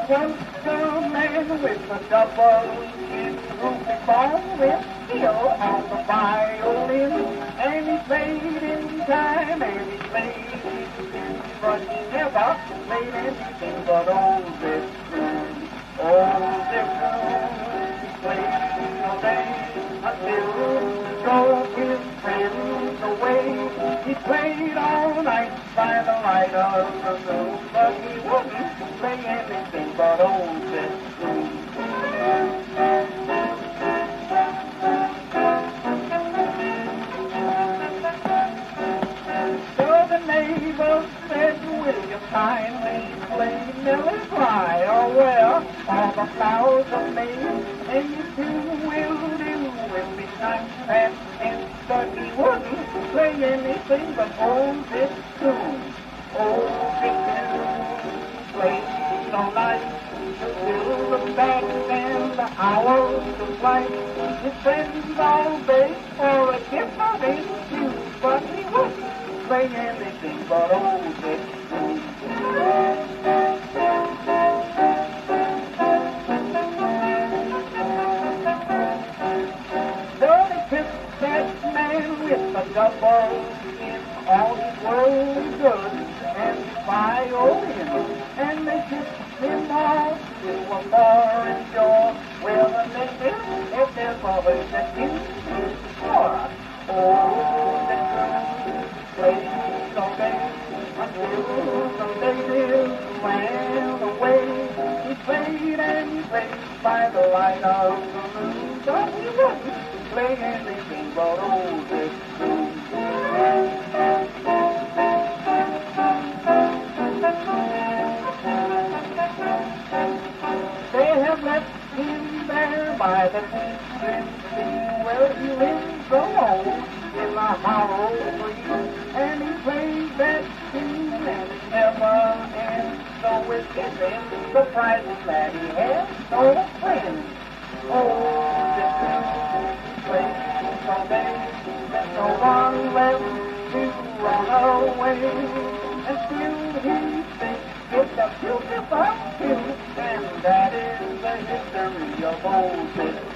was the man with the double chin, Ruby ball with skill on the violin, and he played in time and he played in tune, but he never played anything but old Zip Coon. Old Zip Coon, he played all day until he drove his friends away. He played all night by the light of the moon, but he wouldn't play anything but old Zip Coon. So the neighbors said, will you kindly play Millie Fly? Oh well, all the flowers are made, and you too will do. Will be nice and but he wouldn't play anything but old Zip Coon. Old Zip Coon played all night till the back and the hours of light. His friends all begged for a gift of his shoes, but he wouldn't play anything but old Zip Coon. With a double in all his worldly goods and his violin, and they kissed him all to a foreign shore, where the natives had never heard that in before. Oh, the Coon played all day until the natives ran away. He played and he played by the light of the moon, but he wouldn't play anything but old Zip Coon. They have left him there by the deep green sea, where he lives alone in the hollow tree, and he plays that tune and it never ends. So it's him surprising that he has no friends. Oh, Zip Coon plays all day, there's no one left to run away, and still he thinks it's a beautiful tune, and that is the history of old Zip Coon.